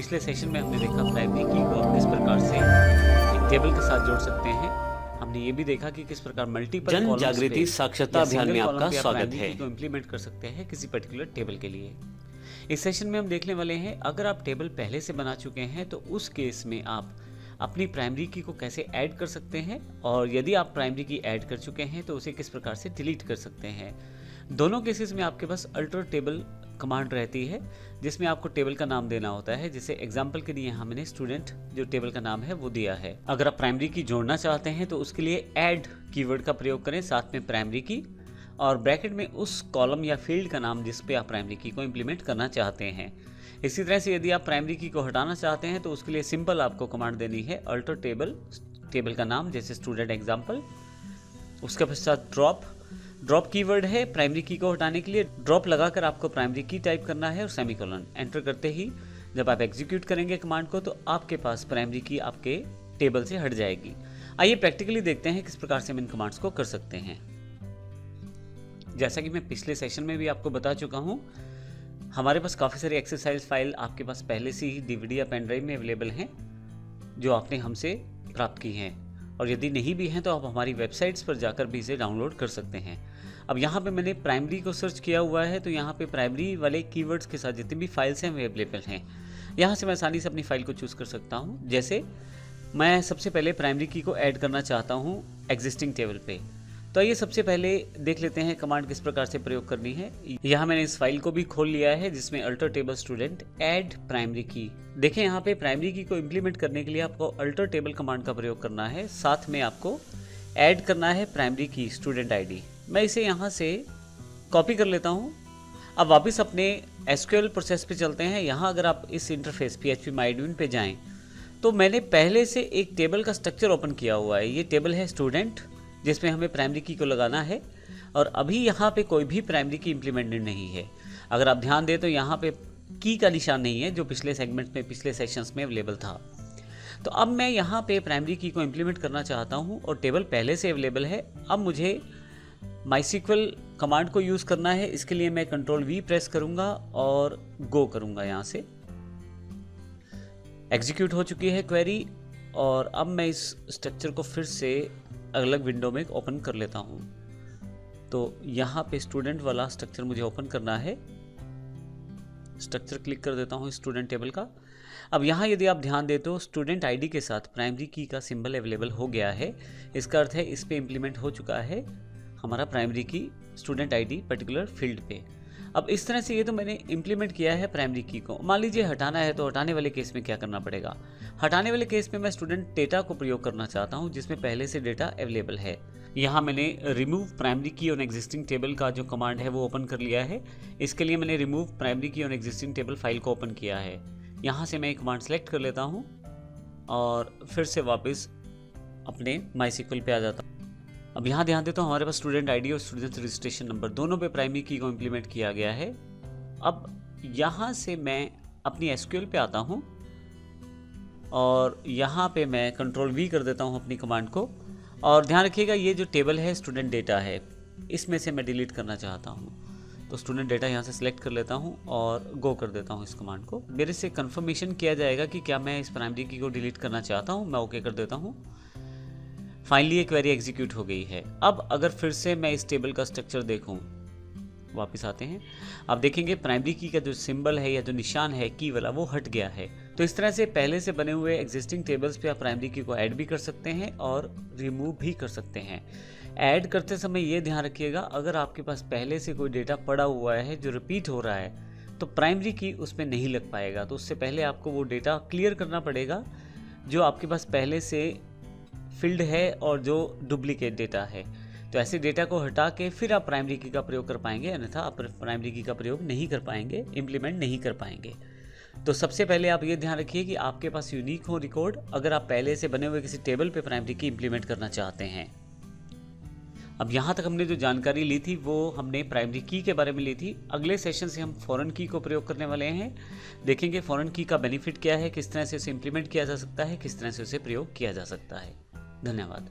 पिछले सेशन में हमने देखा प्राइमरी की को आप किस प्रकार से एक टेबल के साथ जोड़ सकते हैं। हमने ये भी देखा कि किस प्रकार मल्टीपल जन जागृति साक्षरता अभियान में आपका स्वागत है। को इम्प्लीमेंट कर सकते हैं किसी पर्टिकुलर टेबल के लिए। इस सेशन में हम देखने वाले हैं, अगर आप टेबल पहले से बना चुके हैं तो उस केस में आप अपनी प्राइमरी की को कैसे ऐड कर सकते हैं, और यदि आप प्राइमरी की ऐड कर चुके हैं तो उसे किस प्रकार से डिलीट कर सकते हैं। दोनों केसेस में आपके पास अल्टर टेबल कमांड रहती है जिसमें आपको टेबल का नाम देना होता है। जैसे एग्जांपल के लिए यहाँ मैंने स्टूडेंट जो टेबल का नाम है वो दिया है। अगर आप प्राइमरी की जोड़ना चाहते हैं तो उसके लिए ऐड कीवर्ड का प्रयोग करें, साथ में प्राइमरी की और ब्रैकेट में उस कॉलम या फील्ड का नाम जिस पे आप प्राइमरी की को इम्प्लीमेंट करना चाहते हैं। इसी तरह से यदि आप प्राइमरी की को हटाना चाहते हैं तो उसके लिए सिंपल आपको कमांड देनी है अल्टर टेबल का नाम, जैसे स्टूडेंट एग्जाम्पल, उसके पश्चात ड्रॉप कीवर्ड है प्राइमरी की को हटाने के लिए। ड्रॉप लगाकर आपको प्राइमरी की टाइप करना है और सेमीकोलन एंटर करते ही जब आप एग्जीक्यूट करेंगे कमांड को तो आपके पास प्राइमरी की आपके टेबल से हट जाएगी। आइए प्रैक्टिकली देखते हैं किस प्रकार से हम इन कमांड्स को कर सकते हैं। जैसा कि मैं पिछले सेशन में भी आपको बता चुका हूं, हमारे पास काफ़ी सारी एक्सरसाइज फाइल आपके पास पहले से ही डीवीडी या पेन ड्राइव में अवेलेबल हैं जो आपने हमसे प्राप्त की हैं, और यदि नहीं भी हैं तो आप हमारी वेबसाइट्स पर जाकर भी इसे डाउनलोड कर सकते हैं। अब यहाँ पे मैंने प्राइमरी को सर्च किया हुआ है तो यहाँ पे प्राइमरी वाले कीवर्ड्स के साथ जितनी भी फाइल्स हैं वे अवेलेबल हैं। यहाँ से मैं आसानी से अपनी फाइल को चूज़ कर सकता हूँ। जैसे मैं सबसे पहले प्राइमरी की को ऐड करना चाहता हूँ एग्जिस्टिंग टेबल पे, तो आइए सबसे पहले देख लेते हैं कमांड किस प्रकार से प्रयोग करनी है। यहाँ मैंने इस फाइल को भी खोल लिया है जिसमें alter table student add primary की। देखें यहाँ पे प्राइमरी की को इम्प्लीमेंट करने के लिए आपको अल्टर टेबल कमांड का प्रयोग करना है, साथ में आपको ऐड करना है प्राइमरी की स्टूडेंट आईडी। मैं इसे यहाँ से कॉपी कर लेता हूँ। अब वापस अपने एसक्यूएल प्रोसेस पे चलते हैं। यहाँ अगर आप इस इंटरफेस phpMyAdmin पे जाएं तो मैंने पहले से एक टेबल का स्ट्रक्चर ओपन किया हुआ है। ये टेबल है स्टूडेंट जिसमें हमें प्राइमरी की को लगाना है, और अभी यहाँ पे कोई भी प्राइमरी की इम्प्लीमेंटेड नहीं है। अगर आप ध्यान दें तो यहाँ पे की का निशान नहीं है जो पिछले सेगमेंट में पिछले सेशंस में अवेलेबल था। तो अब मैं यहाँ पे प्राइमरी की को इम्प्लीमेंट करना चाहता हूँ और टेबल पहले से अवेलेबल है। अब मुझे MySQL कमांड को यूज़ करना है। इसके लिए मैं Ctrl+V प्रेस करूँगा और गो करूँगा। यहाँ से एग्जीक्यूट हो चुकी है क्वेरी, और अब मैं इस स्ट्रक्चर को फिर से अलग विंडो में ओपन कर लेता हूँ। तो यहाँ पे स्टूडेंट वाला स्ट्रक्चर मुझे ओपन करना है। स्ट्रक्चर क्लिक कर देता हूँ स्टूडेंट टेबल का। अब यहाँ यदि आप ध्यान दें तो स्टूडेंट आईडी के साथ प्राइमरी की का सिंबल अवेलेबल हो गया है। इसका अर्थ है इस पे इम्प्लीमेंट हो चुका है हमारा प्राइमरी की स्टूडेंट आईडी पर्टिकुलर फील्ड पे। अब इस तरह से ये तो मैंने इम्प्लीमेंट किया है प्राइमरी की को। मान लीजिए हटाना है तो हटाने वाले केस में क्या करना पड़ेगा। हटाने वाले केस में मैं स्टूडेंट डेटा को प्रयोग करना चाहता हूँ जिसमें पहले से डेटा अवेलेबल है। यहाँ मैंने रिमूव प्राइमरी की ऑन एग्जिस्टिंग टेबल का जो कमांड है वो ओपन कर लिया है। इसके लिए मैंने रिमूव प्राइमरी की ऑन एग्जिस्टिंग टेबल फाइल को ओपन किया है। यहाँ से मैं एक कमांड सेलेक्ट कर लेता हूँ और फिर से वापस अपने MySQL पे आ जाता हूँ। अब यहाँ ध्यान दें तो हमारे पास स्टूडेंट आईडी और स्टूडेंट रजिस्ट्रेशन नंबर दोनों पे प्राइमरी की को इम्प्लीमेंट किया गया है। अब यहाँ से मैं अपनी एसक्यूएल पे आता हूँ और यहाँ पे मैं Ctrl+V कर देता हूँ अपनी कमांड को, और ध्यान रखिएगा ये जो टेबल है स्टूडेंट डेटा है, इसमें से मैं डिलीट करना चाहता हूँ। तो स्टूडेंट डेटा यहाँ से सिलेक्ट कर लेता हूँ और गो कर देता हूँ इस कमांड को। मेरे से कन्फर्मेशन किया जाएगा कि क्या मैं इस प्राइमरी की को डिलीट करना चाहता हूँ। मैं ओके कर देता हूँ। फाइनली ये क्वेरी एग्जीक्यूट हो गई है। अब अगर फिर से मैं इस टेबल का स्ट्रक्चर देखूं, वापस आते हैं, आप देखेंगे प्राइमरी की का जो सिंबल है या जो निशान है की वाला वो हट गया है। तो इस तरह से पहले से बने हुए एग्जिस्टिंग टेबल्स पे आप प्राइमरी की को ऐड भी कर सकते हैं और रिमूव भी कर सकते हैं। ऐड करते समय ये ध्यान रखिएगा, अगर आपके पास पहले से कोई डेटा पड़ा हुआ है जो रिपीट हो रहा है तो प्राइमरी की उसमें नहीं लग पाएगा। तो उससे पहले आपको वो डेटा क्लियर करना पड़ेगा जो आपके पास पहले से फील्ड है और जो डुप्लीकेट डेटा है। तो ऐसे डेटा को हटा के फिर आप प्राइमरी की का प्रयोग कर पाएंगे, अन्यथा आप प्राइमरी की का प्रयोग नहीं कर पाएंगे, इम्प्लीमेंट नहीं कर पाएंगे। तो सबसे पहले आप ये ध्यान रखिए कि आपके पास यूनिक हो रिकॉर्ड अगर आप पहले से बने हुए किसी टेबल पे प्राइमरी की इम्प्लीमेंट करना चाहते हैं। अब यहाँ तक हमने जो जानकारी ली थी वो हमने प्राइमरी की के बारे में ली थी। अगले सेशन से हम फॉरेन की को प्रयोग करने वाले हैं। देखेंगे फॉरेन की का बेनिफिट क्या है, किस तरह से उसे इम्प्लीमेंट किया जा सकता है, किस तरह से उसे प्रयोग किया जा सकता है। धन्यवाद।